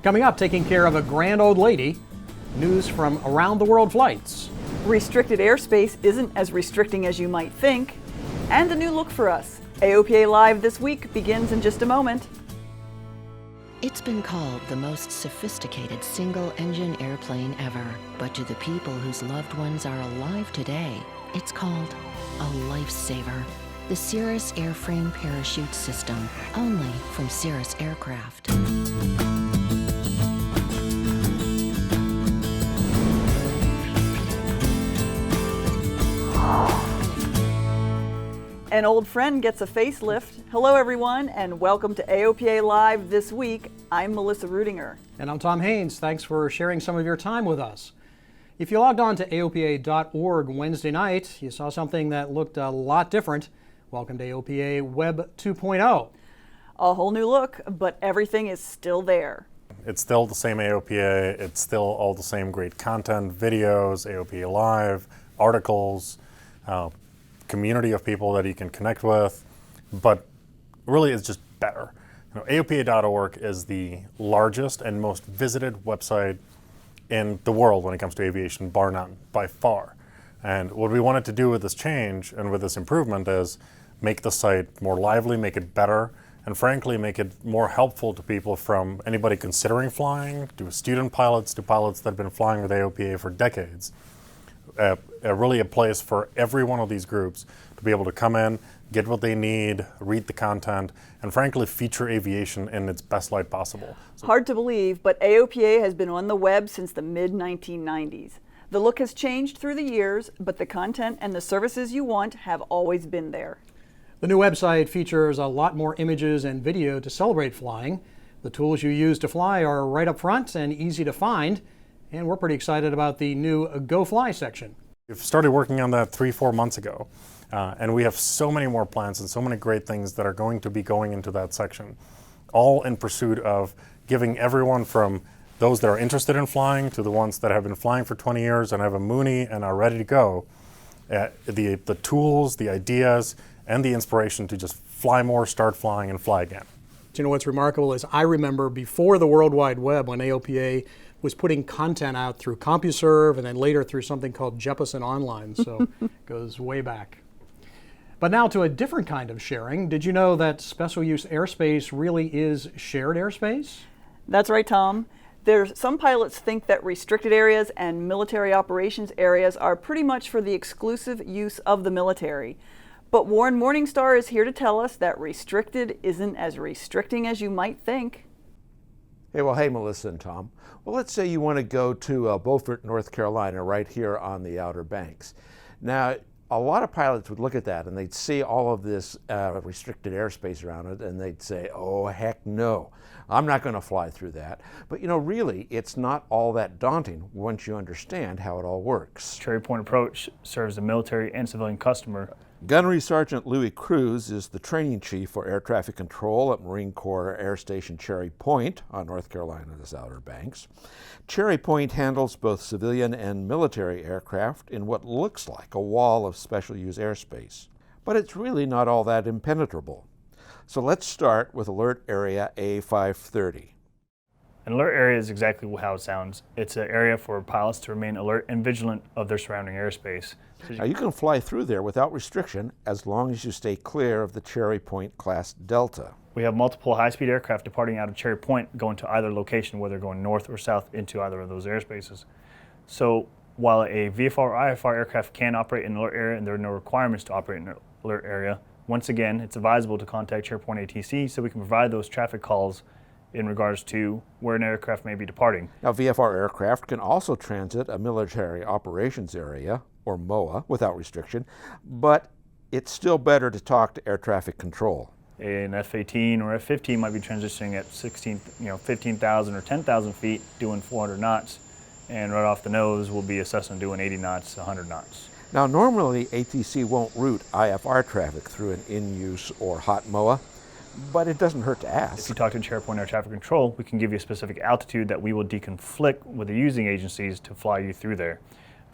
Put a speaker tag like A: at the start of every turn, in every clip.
A: Coming up, taking care of a grand old lady, news from around the world flights.
B: Restricted airspace isn't as restricting as you might think. And a new look for us. AOPA Live this week begins in just a moment.
C: It's been called the most sophisticated single-engine airplane ever. But to the people whose loved ones are alive today, it's called a lifesaver. The Cirrus Airframe Parachute System, only from Cirrus Aircraft.
B: An old friend gets a facelift. Hello everyone, and welcome to AOPA Live this week. I'm Melissa Rudinger.
A: And I'm Tom Haynes. Thanks for sharing some of your time with us. If you logged on to AOPA.org Wednesday night, you saw something that looked a lot different. Welcome to AOPA Web 2.0.
B: A whole new look, but everything is still there.
D: It's still the same AOPA, it's still all the same great content, videos, AOPA Live, articles, community of people that you can connect with, but really it's just better. AOPA.org is the largest and most visited website in the world when it comes to aviation, bar none, by far. And what we wanted to do with this change and with this improvement is make the site more lively, make it better, and frankly make it more helpful to people, from anybody considering flying, to student pilots, to pilots that have been flying with AOPA for decades. Really a place for every one of these groups to be able to come in, get what they need, read the content, and frankly feature aviation in its best light possible.
B: Hard to believe, but AOPA has been on the web since the mid-1990s. The look has changed through the years, but the content and the services you want have always been there.
A: The new website features a lot more images and video to celebrate flying. The tools you use to fly are right up front and easy to find. And we're pretty excited about the new Go Fly section.
D: We've started working on that 3-4 months ago, and we have so many more plans and so many great things that are going to be going into that section, all in pursuit of giving everyone, from those that are interested in flying to the ones that have been flying for 20 years and have a Mooney and are ready to go, the tools, the ideas, and the inspiration to just fly more, start flying, and fly again.
A: You know what's remarkable is I remember before the World Wide Web, when AOPA was putting content out through CompuServe and then later through something called Jeppesen Online, so it goes way back. But now to a different kind of sharing. Did you know that special use airspace really is shared airspace?
B: That's right, Tom. Some pilots think that restricted areas and military operations areas are pretty much for the exclusive use of the military. But Warren Morningstar is here to tell us that restricted isn't as restricting as you might think.
E: Hey, Melissa and Tom. Well, let's say you want to go to Beaufort, North Carolina, right here on the Outer Banks. Now, a lot of pilots would look at that and they'd see all of this restricted airspace around it and they'd say, oh, heck no, I'm not going to fly through that. But really, it's not all that daunting once you understand how it all works.
F: Cherry Point approach serves the military and civilian customer.
E: Gunnery Sergeant Louis Cruz is the training chief for air traffic control at Marine Corps Air Station Cherry Point on North Carolina's Outer Banks. Cherry Point handles both civilian and military aircraft in what looks like a wall of special use airspace. But it's really not all that impenetrable. So let's start with Alert Area A530.
F: An alert area is exactly how it sounds. It's an area for pilots to remain alert and vigilant of their surrounding airspace.
E: Now you can fly through there without restriction as long as you stay clear of the Cherry Point class Delta.
F: We have multiple high-speed aircraft departing out of Cherry Point going to either location, whether going north or south into either of those airspaces. So while a VFR or IFR aircraft can operate in an alert area and there are no requirements to operate in an alert area, once again, it's advisable to contact Cherry Point ATC so we can provide those traffic calls in regards to where an aircraft may be departing.
E: Now, VFR aircraft can also transit a military operations area, or MOA, without restriction, but it's still better to talk to air traffic control.
F: An F-18 or F-15 might be transitioning at 15,000 or 10,000 feet doing 400 knots, and right off the nose we'll be assessing doing 80 knots, 100 knots.
E: Now, normally ATC won't route IFR traffic through an in-use or hot MOA, but it doesn't hurt to ask.
F: If you talk to Cherry Point Air Traffic Control, we can give you a specific altitude that we will deconflict with the using agencies to fly you through there.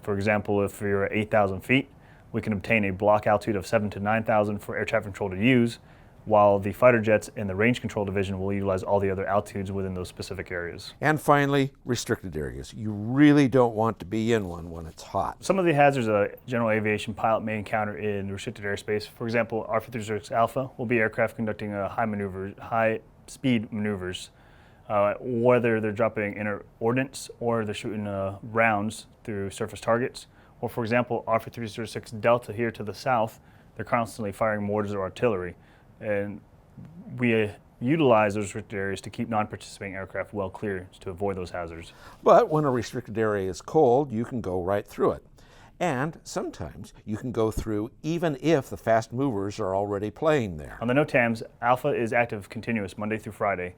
F: For example, if you're at 8,000 feet, we can obtain a block altitude of 7,000 to 9,000 for air traffic control to use. while the fighter jets and the range control division will utilize all the other altitudes within those specific areas.
E: And finally, restricted areas. You really don't want to be in one when it's hot.
F: Some of the hazards a general aviation pilot may encounter in restricted airspace, for example, R-336 Alpha will be aircraft conducting high speed maneuvers, whether they're dropping inner ordnance or they're shooting rounds through surface targets. Or for example, R-336 Delta here to the south, they're constantly firing mortars or artillery. And we utilize those restricted areas to keep non-participating aircraft well clear to avoid those hazards.
E: But when a restricted area is cold, you can go right through it. And sometimes you can go through even if the fast movers are already playing there.
F: On the NOTAMs, Alpha is active continuous Monday through Friday,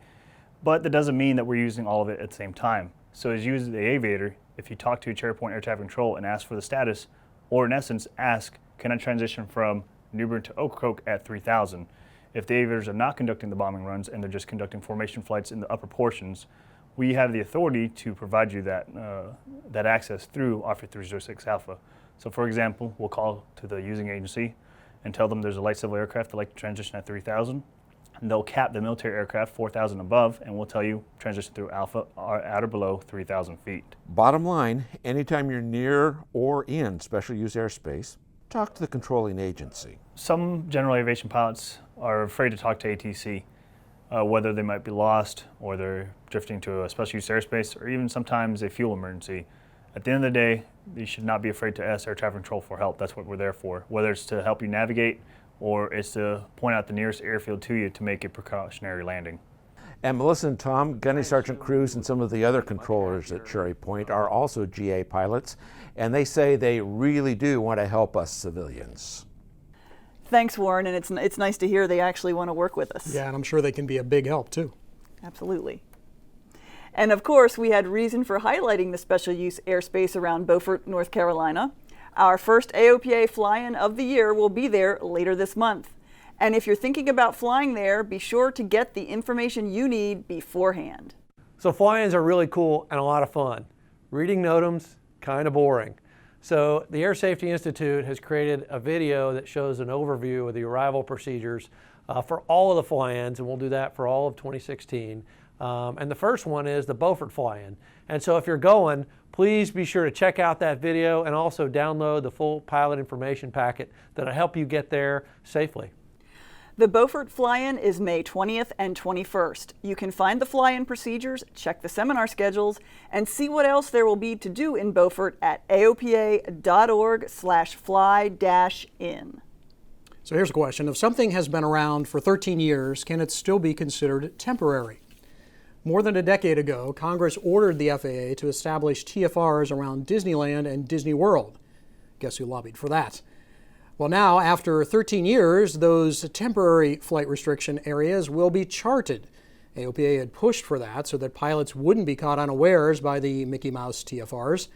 F: but that doesn't mean that we're using all of it at the same time. So as you as the aviator, if you talk to Cherry Point Air Traffic Control and ask for the status, or in essence ask, can I transition from New Bern to Okokoke at 3000? If the aviators are not conducting the bombing runs and they're just conducting formation flights in the upper portions, we have the authority to provide you that access through R-306 Alpha. So for example, we'll call to the using agency and tell them there's a light civil aircraft that like to transition at 3000. And they'll cap the military aircraft 4,000 above, and we'll tell you transition through Alpha at or below 3,000 feet.
E: Bottom line, anytime you're near or in special use airspace, talk to the controlling agency.
F: Some general aviation pilots are afraid to talk to ATC, whether they might be lost or they're drifting to a special use airspace or even sometimes a fuel emergency. At the end of the day, you should not be afraid to ask air traffic control for help. That's what we're there for, whether it's to help you navigate or it's to point out the nearest airfield to you to make a precautionary landing.
E: And Melissa and Tom, Gunny Sergeant Cruz and some of the other controllers at Cherry Point are also GA pilots, and they say they really do want to help us civilians.
B: Thanks, Warren, and it's nice to hear they actually want to work with us.
A: Yeah, and I'm sure they can be a big help too.
B: Absolutely. And of course, we had reason for highlighting the special use airspace around Beaufort, North Carolina. Our first AOPA fly-in of the year will be there later this month. And if you're thinking about flying there, be sure to get the information you need beforehand.
G: So fly-ins are really cool and a lot of fun. Reading NOTAMs, kind of boring. So the Air Safety Institute has created a video that shows an overview of the arrival procedures for all of the fly-ins, and we'll do that for all of 2016. And the first one is the Beaufort fly-in. And so if you're going, please be sure to check out that video and also download the full pilot information packet that'll help you get there safely.
B: The Beaufort fly-in is May 20th and 21st. You can find the fly-in procedures, check the seminar schedules, and see what else there will be to do in Beaufort at aopa.org/fly-in.
A: So here's a question. If something has been around for 13 years, can it still be considered temporary? More than a decade ago, Congress ordered the FAA to establish TFRs around Disneyland and Disney World. Guess who lobbied for that? Well, now, after 13 years, those temporary flight restriction areas will be charted. AOPA had pushed for that so that pilots wouldn't be caught unawares by the Mickey Mouse TFRs.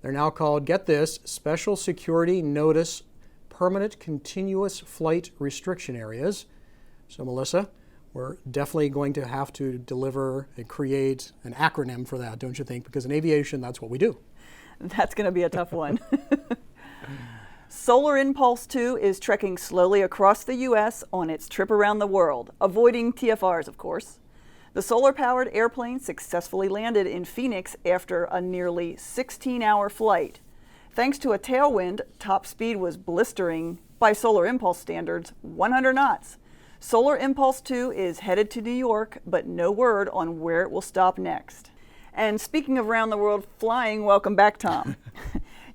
A: They're now called, get this, Special Security Notice Permanent Continuous Flight Restriction Areas. So, Melissa, we're definitely going to have to deliver and create an acronym for that, don't you think? Because in aviation, that's what we do.
B: That's going to be a tough one. Solar Impulse 2 is trekking slowly across the U.S. on its trip around the world, avoiding TFRs, of course. The solar-powered airplane successfully landed in Phoenix after a nearly 16-hour flight. Thanks to a tailwind, top speed was blistering, by Solar Impulse standards, 100 knots. Solar Impulse 2 is headed to New York, but no word on where it will stop next. And speaking of around the world flying, welcome back, Tom.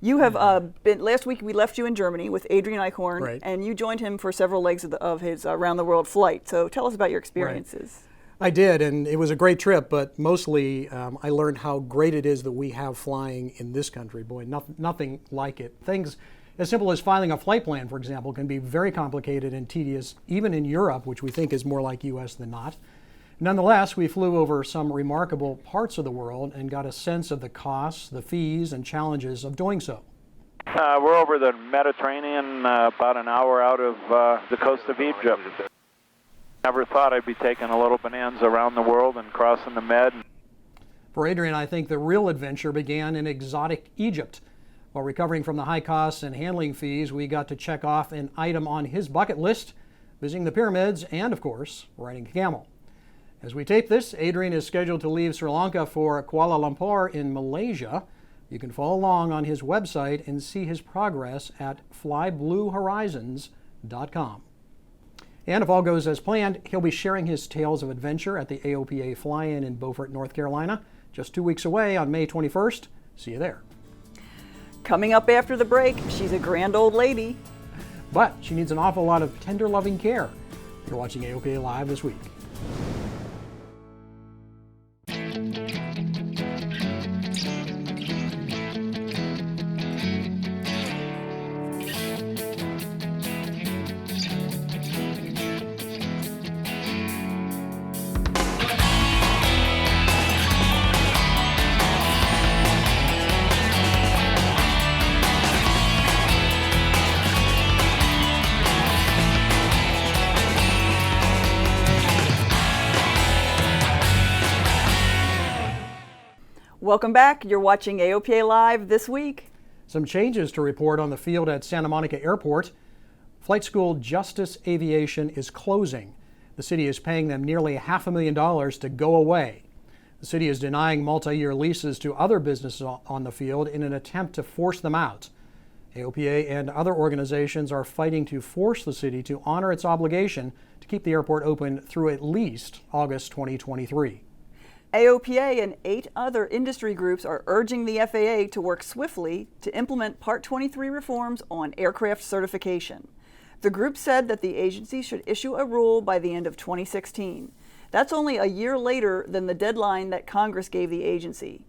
B: You have been, last week we left you in Germany with Adrian Eichhorn,
A: right,
B: and you joined him for several legs of his around the world flight. So tell us about your experiences.
A: Right. I did, and it was a great trip, but mostly I learned how great it is that we have flying in this country. Boy, nothing like it. Things as simple as filing a flight plan, for example, can be very complicated and tedious, even in Europe, which we think is more like US than not. Nonetheless, we flew over some remarkable parts of the world and got a sense of the costs, the fees, and challenges of doing so.
H: We're over the Mediterranean, about an hour out of the coast of Egypt. Never thought I'd be taking a little bonanza around the world and crossing the Med.
A: For Adrian, I think the real adventure began in exotic Egypt. While recovering from the high costs and handling fees, we got to check off an item on his bucket list, visiting the pyramids, and of course, riding a camel. As we tape this, Adrian is scheduled to leave Sri Lanka for Kuala Lumpur in Malaysia. You can follow along on his website and see his progress at flybluehorizons.com. And if all goes as planned, he'll be sharing his tales of adventure at the AOPA Fly-In in Beaufort, North Carolina, just 2 weeks away on May 21st. See you there.
B: Coming up after the break, she's a grand old lady.
A: But she needs an awful lot of tender, loving care. You're watching AOPA Live this week.
B: Welcome back. You're watching AOPA Live this week.
A: Some changes to report on the field at Santa Monica Airport. Flight school Justice Aviation is closing. The city is paying them nearly $500,000 to go away. The city is denying multi-year leases to other businesses on the field in an attempt to force them out. AOPA and other organizations are fighting to force the city to honor its obligation to keep the airport open through at least August 2023.
B: AOPA and 8 other industry groups are urging the FAA to work swiftly to implement Part 23 reforms on aircraft certification. The group said that the agency should issue a rule by the end of 2016. That's only a year later than the deadline that Congress gave the agency.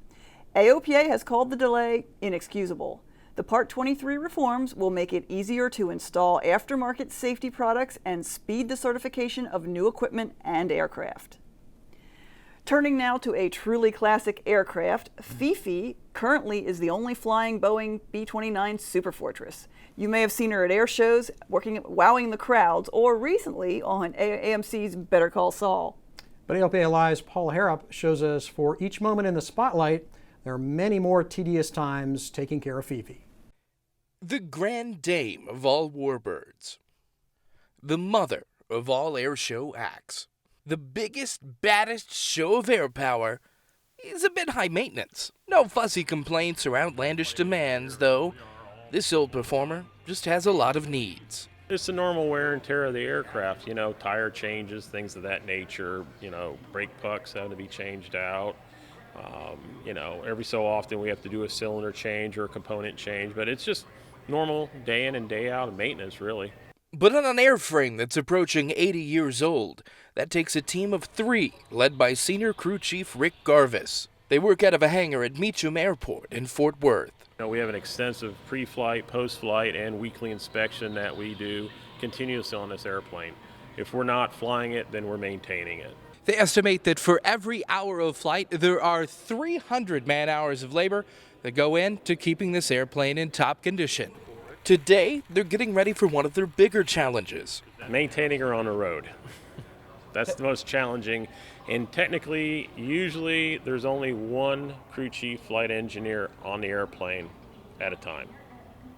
B: AOPA has called the delay inexcusable. The Part 23 reforms will make it easier to install aftermarket safety products and speed the certification of new equipment and aircraft. Turning now to a truly classic aircraft, Fifi currently is the only flying Boeing B-29 Superfortress. You may have seen her at air shows, wowing the crowds, or recently on AMC's Better Call Saul.
A: But AOPA Live's Paul Harrop shows us for each moment in the spotlight, there are many more tedious times taking care of Fifi.
I: The grand dame of all warbirds. The mother of all airshow acts. The biggest, baddest show of air power is a bit high maintenance. No fussy complaints or outlandish demands, though. This old performer just has a lot of needs.
J: It's the normal wear and tear of the aircraft, tire changes, things of that nature, brake pucks have to be changed out. Every so often we have to do a cylinder change or a component change, but it's just normal day in and day out of maintenance, really.
I: But on an airframe that's approaching 80 years old, that takes a team of 3, led by Senior Crew Chief Rick Garvis. They work out of a hangar at Meacham Airport in Fort Worth.
J: We have an extensive pre-flight, post-flight, and weekly inspection that we do continuously on this airplane. If we're not flying it, then we're maintaining it.
I: They estimate that for every hour of flight, there are 300 man-hours of labor that go into keeping this airplane in top condition. Today, they're getting ready for one of their bigger challenges.
J: Maintaining her on the road. That's the most challenging. And technically, usually there's only one crew chief flight engineer on the airplane at a time.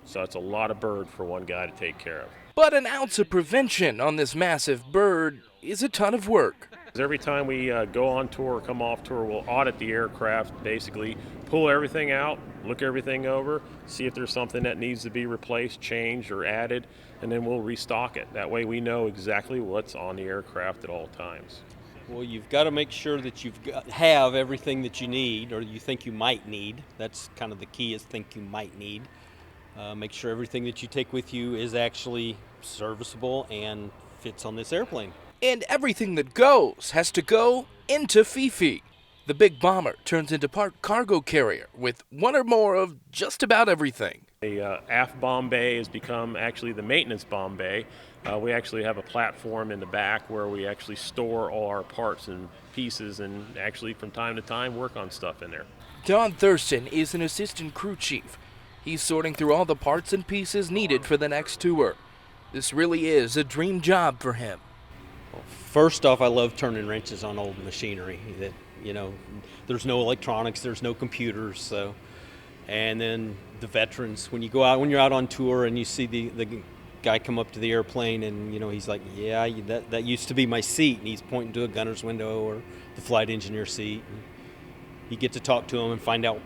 J: So it's a lot of bird for one guy to take care of.
I: But an ounce of prevention on this massive bird is a ton of work.
J: Every time we go on tour or come off tour, we'll audit the aircraft, basically pull everything out, look everything over, see if there's something that needs to be replaced, changed, or added, and then we'll restock it. That way we know exactly what's on the aircraft at all times.
K: Well, you've got to make sure that have everything that you need or you think you might need. That's kind of the key, is think you might need. Make sure everything that you take with you is actually serviceable and fits on this airplane.
I: And everything that goes has to go into Fifi. The big bomber turns into part cargo carrier with one or more of just about everything.
J: The aft bomb bay has become actually the maintenance bomb bay. We actually have a platform in the back where we actually store all our parts and pieces and actually from time to time work on stuff in there.
I: Don Thurston is an assistant crew chief. He's sorting through all the parts and pieces needed for the next tour. This really is a dream job for him.
K: First off, I love turning wrenches on old machinery. That there's no electronics, there's no computers. So, and then the veterans, when you're out on tour and you see the guy come up to the airplane and, he's like, yeah, that used to be my seat. And he's pointing to a gunner's window or the flight engineer seat. And you get to talk to them and find out,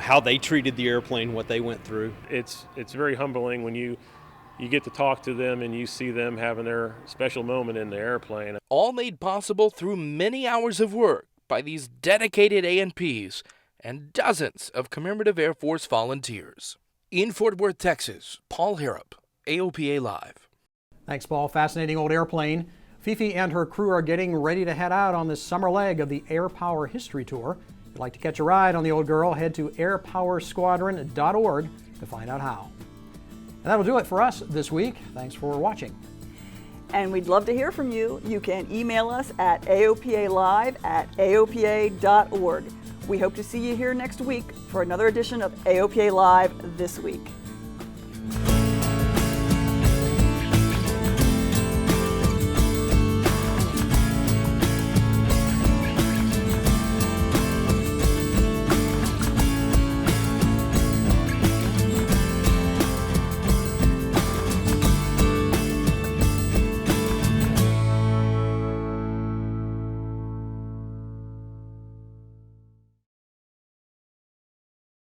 K: how they treated the airplane, what they went through.
J: It's very humbling when you get to talk to them and you see them having their special moment in the airplane.
I: All made possible through many hours of work by these dedicated A&Ps and dozens of commemorative Air Force volunteers. In Fort Worth, Texas, Paul Harrop, AOPA Live.
A: Thanks, Paul. Fascinating old airplane. Fifi and her crew are getting ready to head out on this summer leg of the Air Power History Tour. If you'd like to catch a ride on the old girl, head to airpowersquadron.org to find out how. And that'll do it for us this week. Thanks for watching.
B: And we'd love to hear from you. You can email us at aopalive@aopa.org. We hope to see you here next week for another edition of AOPA Live This Week.